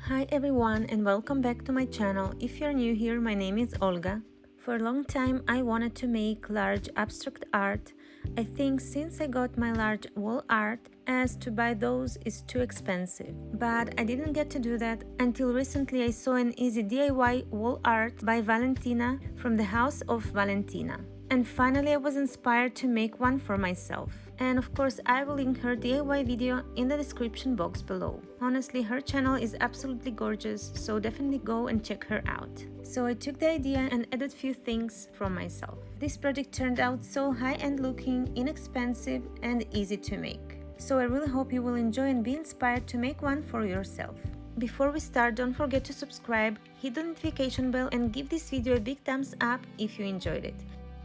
Hi everyone and welcome back to my channel. If you're new here, my name is Olga. For a long time I wanted to make large abstract art. I think since I got my large wall art, as to buy those is too expensive. But I didn't get to do that until recently I saw an easy DIY wall art by Valentina from the House of Valentina. And finally I was inspired to make one for myself. And of course I will link her DIY video in the description box below. Honestly, her channel is absolutely gorgeous, so definitely go and check her out. So I took the idea and added few things from myself. This project turned out so high-end looking, inexpensive and easy to make. So I really hope you will enjoy and be inspired to make one for yourself. Before we start, don't forget to subscribe, hit the notification bell and give this video a big thumbs up if you enjoyed it.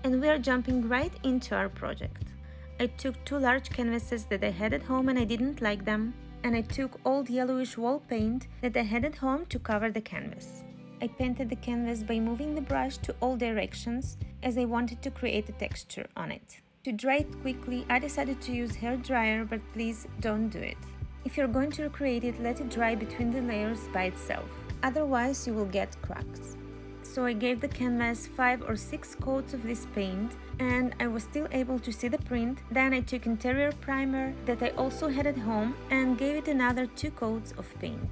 And we are jumping right into our project. I took two large canvases that I had at home and I didn't like them, and I took old yellowish wall paint that I had at home to cover the canvas. I painted the canvas by moving the brush to all directions as I wanted to create a texture on it. To dry it quickly, I decided to use hair dryer, but please don't do it. If you're going to recreate it, let it dry between the layers by itself, otherwise you will get cracks. So I gave the canvas 5 or 6 coats of this paint and I was still able to see the print. Then I took interior primer that I also had at home and gave it another 2 coats of paint.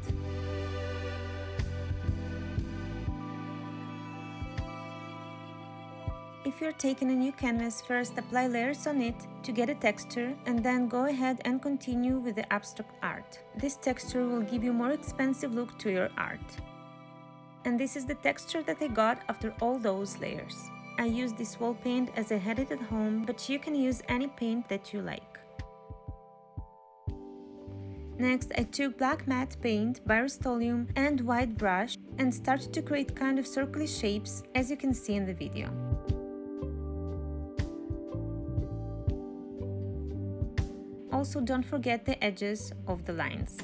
If you're taking a new canvas, first apply layers on it to get a texture and then go ahead and continue with the abstract art. This texture will give you more expensive look to your art. And this is the texture that I got after all those layers. I used this wall paint as I had it at home, but you can use any paint that you like. Next, I took black matte paint by Rust-Oleum and white brush and started to create kind of circular shapes, as you can see in the video. Also, don't forget the edges of the lines.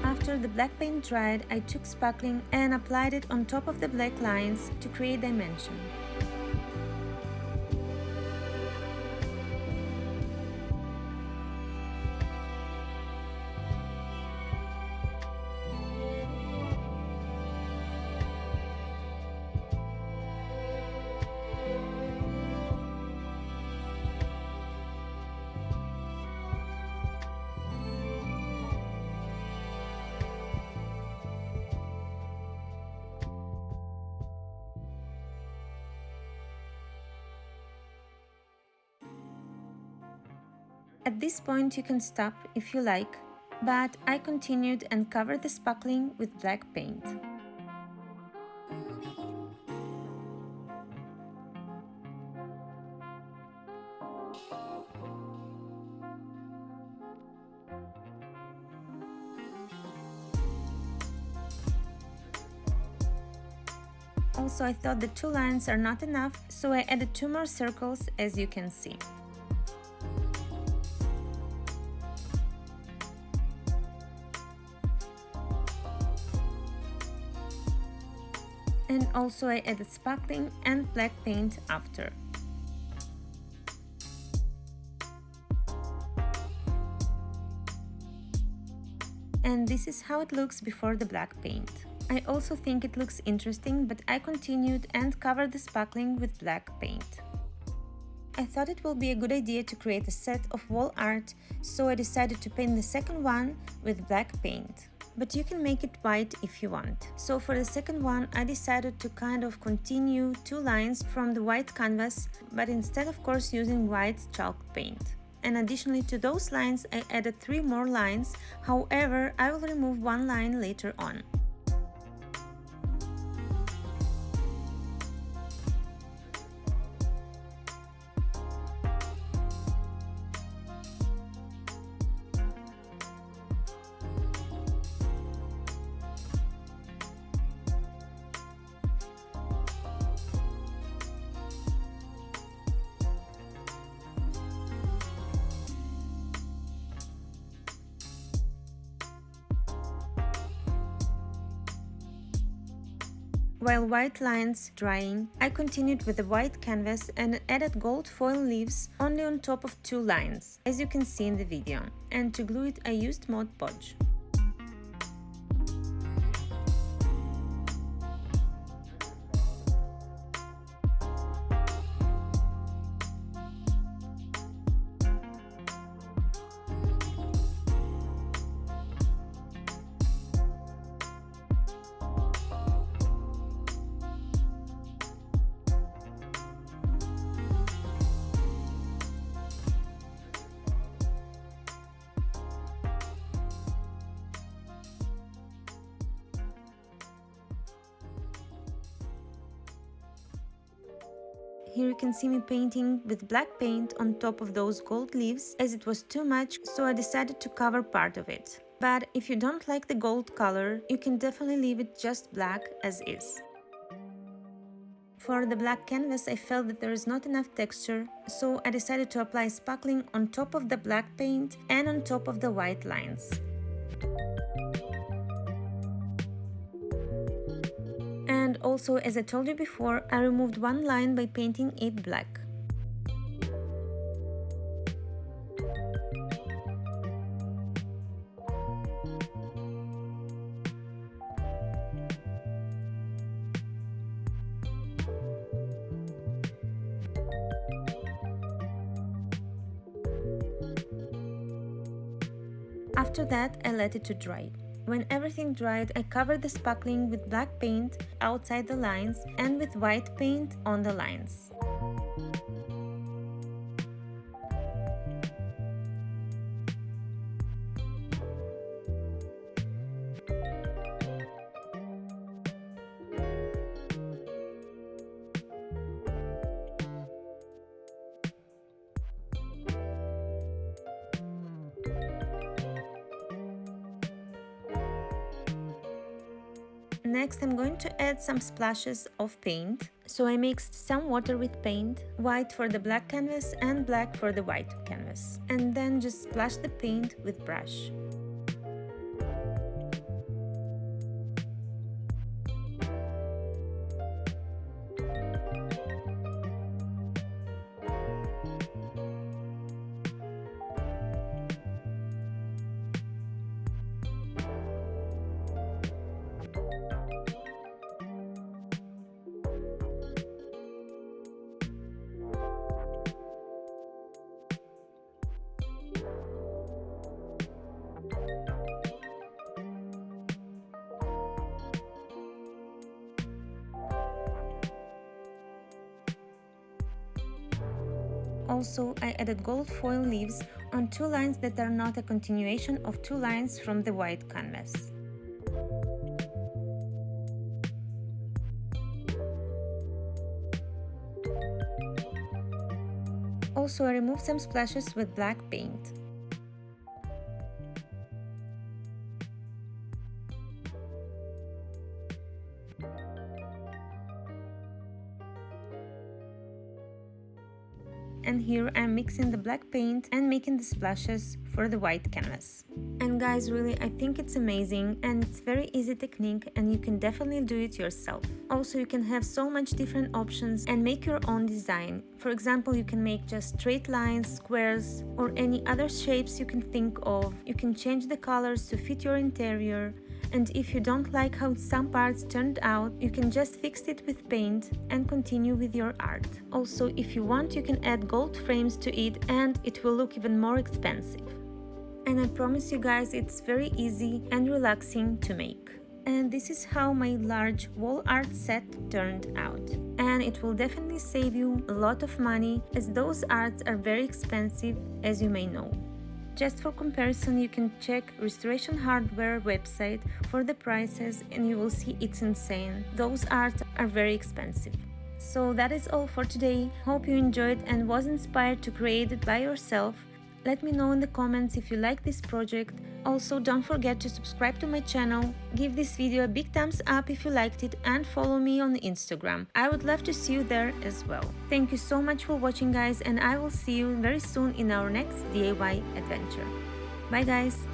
After the black paint dried, I took spackling and applied it on top of the black lines to create dimension. At this point you can stop if you like, but I continued and covered the spackling with black paint. Also, I thought the 2 lines are not enough, so I added 2 more circles, as you can see. And also I added spackling and black paint after. And this is how it looks before the black paint. I also think it looks interesting, but I continued and covered the spackling with black paint. I thought it will be a good idea to create a set of wall art, so I decided to paint the second one with black paint. But you can make it white if you want. So for the second one, I decided to kind of continue 2 lines from the white canvas, but instead of course using white chalk paint. and additionally to those lines I added 3 more lines, however I will remove one line later on. While white lines drying, I continued with the white canvas and added gold foil leaves only on top of 2 lines, as you can see in the video. And to glue it, I used Mod Podge. Here you can see me painting with black paint on top of those gold leaves, as it was too much, so I decided to cover part of it. But if you don't like the gold color, you can definitely leave it just black as is. For the black canvas, I felt that there is not enough texture, so I decided to apply spackling on top of the black paint and on top of the white lines. And also, as I told you before, I removed one line by painting it black. After that, I let it to dry. When everything dried, I covered the spackling with black paint outside the lines and with white paint on the lines. Next, I'm going to add some splashes of paint. So I mixed some water with paint, white for the black canvas and black for the white canvas. And then just splash the paint with brush. Also, I added gold foil leaves on 2 lines that are not a continuation of 2 lines from the white canvas. Also, I removed some splashes with black paint. And here I'm mixing the black paint and making the splashes for the white canvas. And guys, really, I think it's amazing and it's very easy technique and you can definitely do it yourself. Also, you can have so much different options and make your own design. For example, you can make just straight lines, squares, or any other shapes you can think of. You can change the colors to fit your interior. And if you don't like how some parts turned out, you can just fix it with paint and continue with your art. Also, if you want, you can add gold frames to it and it will look even more expensive. And I promise you guys, it's very easy and relaxing to make. And this is how my large wall art set turned out. And it will definitely save you a lot of money, as those arts are very expensive, as you may know. Just for comparison, you can check Restoration Hardware website for the prices and you will see it's insane. Those arts are very expensive. So that is all for today. Hope you enjoyed and was inspired to create it by yourself. Let me know in the comments if you like this project. Also, don't forget to subscribe to my channel, give this video a big thumbs up if you liked it, and follow me on Instagram. I would love to see you there as well. Thank you so much for watching, guys, and I will see you very soon in our next DIY adventure. Bye guys!